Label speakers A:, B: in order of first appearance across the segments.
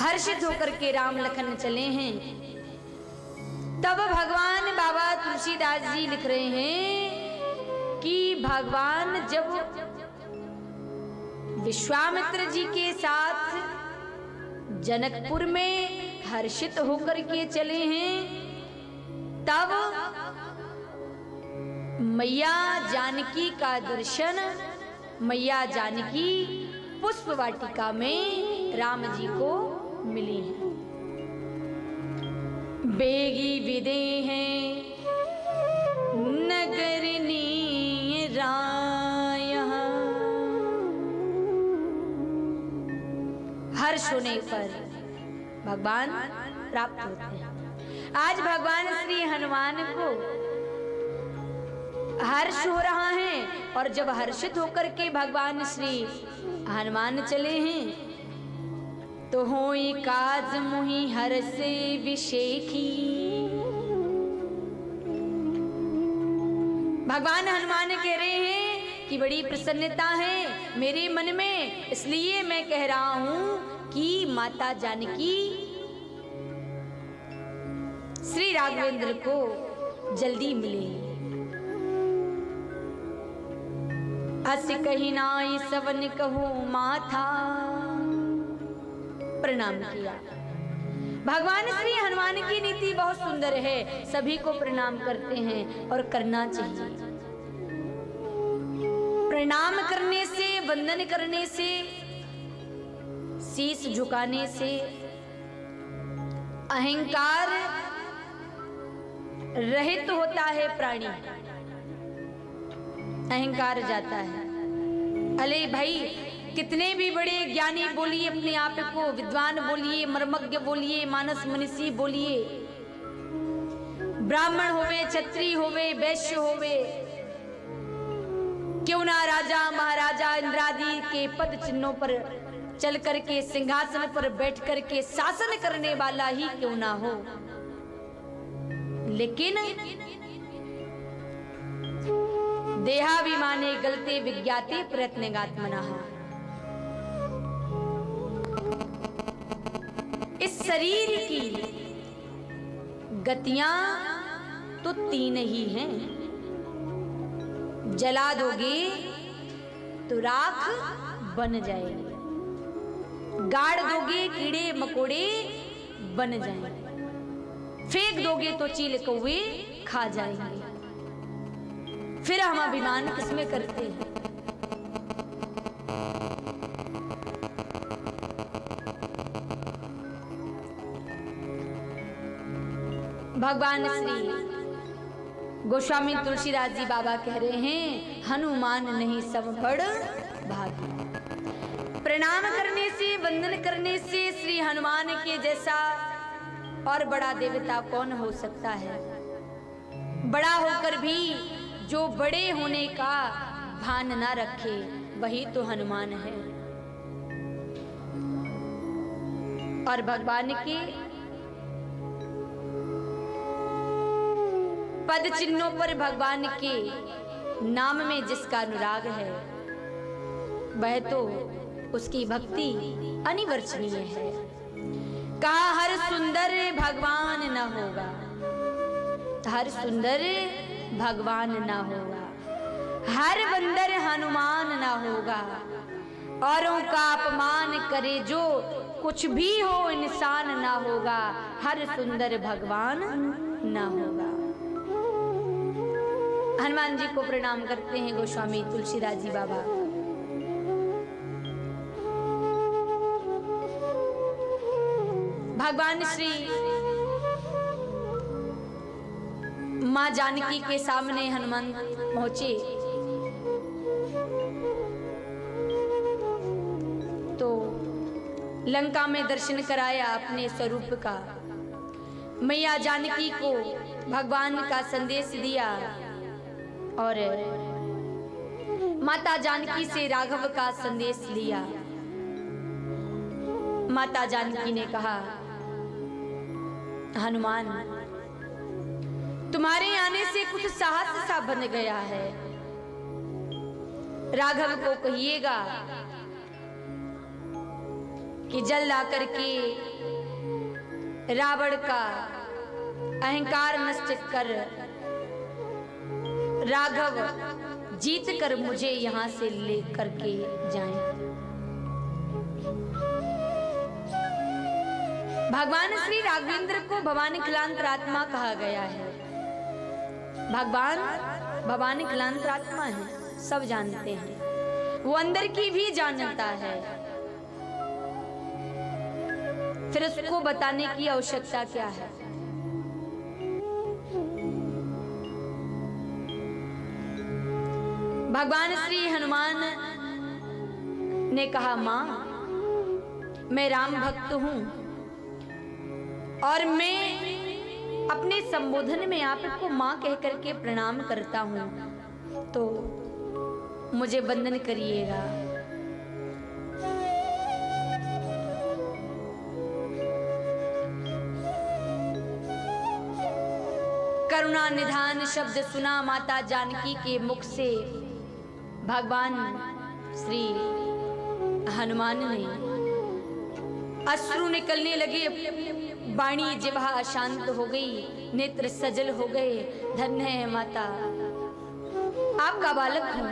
A: हर्षित होकर के राम लखन चले हैं। तब भगवान बाबा तुलसीदास जी लिख रहे हैं कि भगवान जब विश्वामित्र जी के साथ जनकपुर में हर्षित होकर के चले हैं, तब मैया जानकी का दर्शन मैया जानकी पुष्प वाटिका में राम जी को मिली है। बेगी विदे हैं नगरनी राय, हर्ष होने पर भगवान प्राप्त होते हैं। आज भगवान श्री हनुमान को हर्ष हो रहा है, और जब हर्षित होकर के भगवान श्री हनुमान चले हैं तो होई काज मुहि हर्षे विशेखी। भगवान हनुमान कह रहे हैं कि बड़ी प्रसन्नता है मेरे मन में, इसलिए मैं कह रहा हूं कि माता जानकी श्री राघवेंद्र को जल्दी मिले। अस कही नाई सवन कहूं माथा, प्रणाम किया। भगवान श्री हनुमान की नीति बहुत सुंदर है, सभी को प्रणाम करते हैं और करना चाहिए। प्रणाम करने से, वंदन करने से, शीश झुकाने से अहंकार रहित होता है प्राणी, अहंकार जाता है। अले भाई, कितने भी बड़े ज्ञानी बोलिए, अपने आप को विद्वान बोलिए, मर्मज्ञ बोलिए, मानस मनीषी बोलिए, ब्राह्मण होवे, क्षत्रिय होवे, वैश्य होवे, क्यों ना राजा महाराजा इंद्रादि के पद चिन्हों पर चल करके सिंहासन पर बैठ करके शासन करने वाला ही क्यों ना हो, लेकिन देहाभिमाने गलते विज्ञाते प्रयत्नगात्मनः, इस शरीर की गतियां तो तीन ही हैं। जला दोगे तो राख बन जाएगी, गाड़ दोगे कीड़े मकोड़े बन जाएंगे, फेंक दोगे तो चील कौवे खा जाएंगे। फिर हम अभिमान किसमें करते हैं? भगवान श्री गोस्वामी तुलसीदास जी बाबा कह रहे हैं, हनुमान नहीं सब बड़ भागी। प्रणाम करने से, वंदन करने से श्री हनुमान के जैसा और बड़ा देवता कौन हो सकता है? बड़ा होकर भी जो बड़े होने का भान ना रखे वही तो हनुमान है। और भगवान के पद चिन्हों पर, भगवान के नाम में जिसका अनुराग है वह तो उसकी भक्ति अनिवर्चनीय है। कहा हर सुंदर भगवान न होगा, हर सुंदर भगवान न होगा, हर बंदर हनुमान न होगा, औरों का अपमान करे जो कुछ भी हो इंसान न होगा, हर सुंदर भगवान न होगा। हनुमान जी को प्रणाम करते हैं गोस्वामी तुलसीदास जी बाबा। भगवान श्री मां जानकी के सामने हनुमान पहुंचे तो लंका में दर्शन कराया अपने स्वरूप का। मैया जानकी को भगवान का संदेश दिया और माता जानकी से राघव का संदेश लिया। माता जानकी ने कहा, हनुमान तुम्हारे आने से कुछ साहस सा बन गया है, राघव को कहिएगा कि जल ला करके रावण का अहंकार नष्ट कर राघव जीत कर मुझे यहां से लेकर के जाएं। भगवान श्री राघवेंद्र को भवानी खिलांतरात्मा कहा गया है। भगवान भवानी खिलांतरात्मा है, सब जानते हैं, वो अंदर की भी जानता है, फिर उसको बताने की आवश्यकता क्या है। भगवान श्री हनुमान ने कहा, मां मैं राम भक्त हूं और मैं अपने संबोधन में आपको मां कह करके प्रणाम करता हूं, तो मुझे वंदन करिएगा। करुणा निधान शब्द सुना माता जानकी के मुख से भगवान श्री हनुमान ने अश्रु निकलने लगे, वाणी जिह्वा अशांत हो गई, नेत्र सजल हो गए। धन्य है माता, आपका बालक हूं।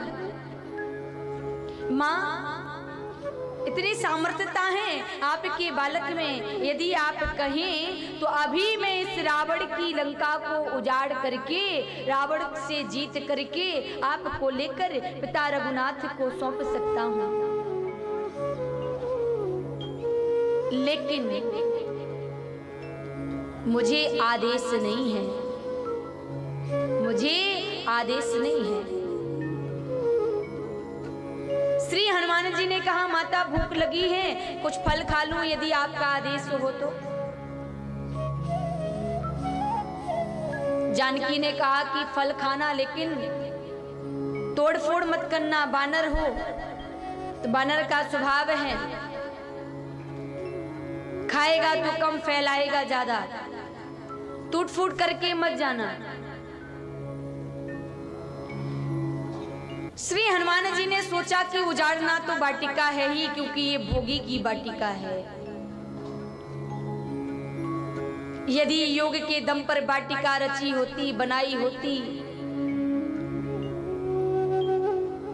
A: मां इतनी सामर्थ्यता है आपके बालक में, यदि आप कहें तो अभी मैं इस रावण की लंका को उजाड़ करके, रावण से जीत करके आपको लेकर पिता रघुनाथ को सौंप सकता हूं, लेकिन मुझे आदेश नहीं है, मुझे आदेश नहीं है। श्री हनुमान जी ने कहा, माता भूख लगी है, कुछ फल खा लूं यदि आपका आदेश हो तो। जानकी ने कहा कि फल खाना, लेकिन तोड़ फोड़ मत करना, बानर हो तो बानर का स्वभाव है, खाएगा तो कम फैलाएगा ज्यादा, टूट फूट करके मत जाना। श्री हनुमान जी ने सोचा कि उजाड़ना तो वाटिका है ही, क्योंकि ये भोगी की वाटिका है। यदि योग के दम पर वाटिका रची होती, बनाई होती,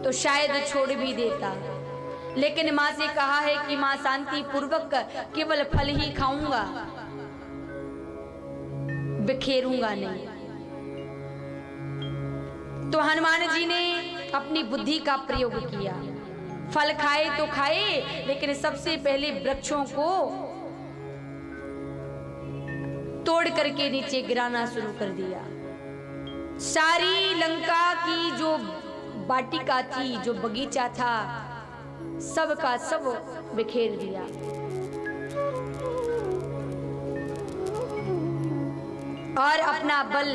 A: तो शायद छोड़ भी देता, लेकिन मां से कहा है कि मां शांति पूर्वक केवल फल ही खाऊंगा, बिखेरूंगा नहीं। तो हनुमान जी ने अपनी बुद्धि का प्रयोग किया, फल खाए तो खाए, लेकिन सबसे पहले वृक्षों को तोड़ करके नीचे गिराना शुरू कर दिया। सारी लंका की जो वाटिका थी, जो बगीचा था, सब का सब बिखेर दिया। और अपना बल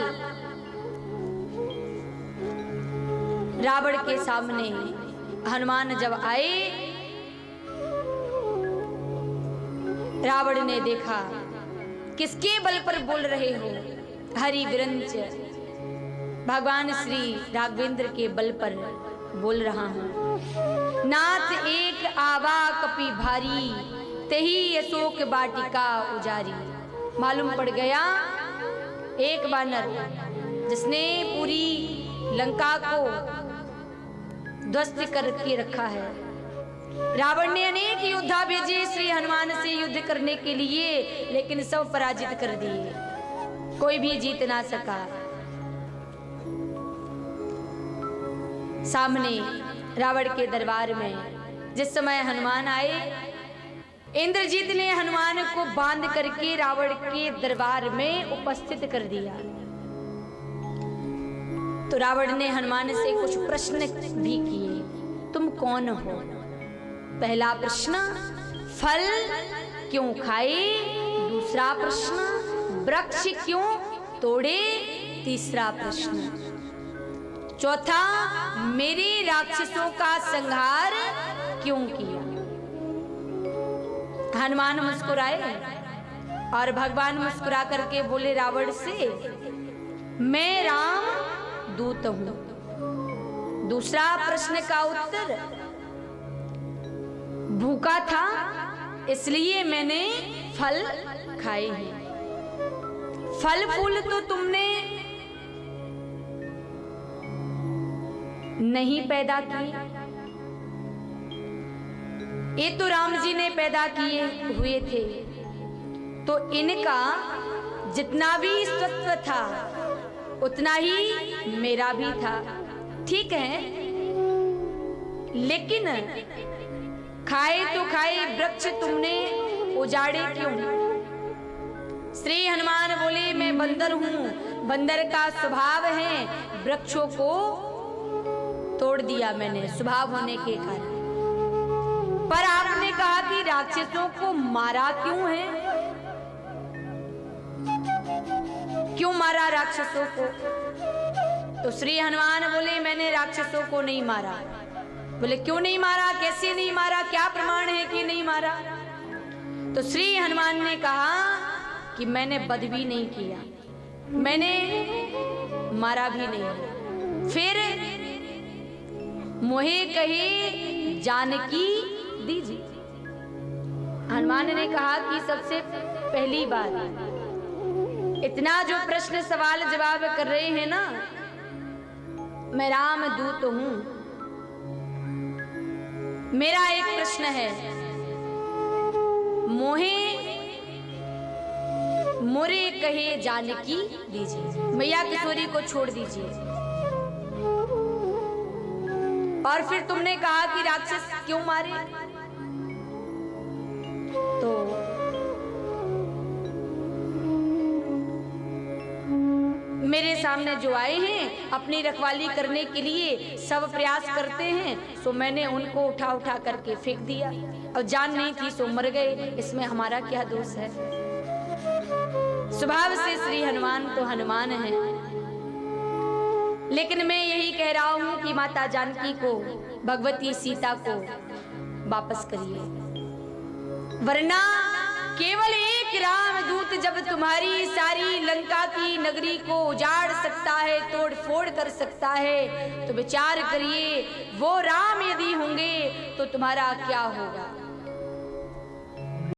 A: रावण के सामने हनुमान जब आए, रावण ने देखा, किसके बल पर बोल रहे हो? हरि विरंच भगवान श्री राघवेंद्र के बल पर बोल रहा हूं। नाथ एक आवा कपि भारी, तेही अशोक वाटिका उजारी। मालूम पड़ गया, एक बानर जिसने पूरी लंका को ध्वस्त करके रखा है। रावण ने अनेक योद्धा भेजे श्री हनुमान से युद्ध करने के लिए, लेकिन सब पराजित कर दिए, कोई भी जीत ना सका। सामने रावण के दरबार में जिस समय हनुमान आए, इंद्रजीत ने हनुमान को बांध करके रावण के दरबार में उपस्थित कर दिया। तो रावण ने हनुमान से कुछ प्रश्न भी किए। तुम कौन हो? पहला प्रश्न, फल क्यों खाए? दूसरा प्रश्न, वृक्ष क्यों तोड़े? तीसरा प्रश्न, चौथा, मेरे राक्षसों का संहार क्यों किया? हनुमान मुस्कुराए और भगवान मुस्कुरा करके बोले रावण से, मैं राम दूत हूं। दूसरा प्रश्न का उत्तर, भूखा था इसलिए मैंने फल खाए हैं। फल फूल तो तुमने नहीं पैदा किए, ये तो राम जी ने पैदा किए हुए थे। तो इनका जितना भी सत्व था उतना ही मेरा भी था, ठीक है। लेकिन खाए तो खाए, वृक्ष तुमने उजाड़े क्यों? श्री हनुमान बोले मैं बंदर हूं, बंदर का स्वभाव है, वृक्षों को तोड़ दिया मैंने स्वभाव होने के कारण। पर आपने कहा कि राक्षसों को मारा क्यों है? क्यों मारा राक्षसों को? तो श्री हनुमान बोले मैंने राक्षसों को नहीं मारा। बोले क्यों नहीं मारा, कैसे नहीं मारा, क्या प्रमाण है कि नहीं मारा? तो श्री हनुमान ने कहा कि मैंने वध भी नहीं किया, मैंने मारा भी नहीं। फिर मोहे कहे जानकी दीजिए। हनुमान ने कहा कि सबसे पहली बात, इतना जो प्रश्न सवाल जवाब कर रहे हैं ना, मैं राम दूत हूं। मेरा एक प्रश्न है, मोरे कहे जानकी दीजिए, मैया किशोरी को छोड़ दीजिए। और फिर तुमने कहा कि राक्षस क्यों मारे? तो मेरे सामने जो आए हैं अपनी रखवाली करने के लिए सब प्रयास करते हैं, सो मैंने उनको उठा उठा करके फेंक दिया। और जान नहीं थी सो मर गए, इसमें हमारा क्या दोष है? स्वभाव से श्री हनुमान तो हनुमान है। लेकिन मैं यही कह रहा हूं कि माता जानकी को, भगवती सीता को वापस करिए, वरना केवल एक रामदूत जब तुम्हारी सारी लंका की नगरी को उजाड़ सकता है, तोड़ फोड़ कर सकता है, तो विचार करिए वो राम यदि होंगे तो तुम्हारा क्या होगा।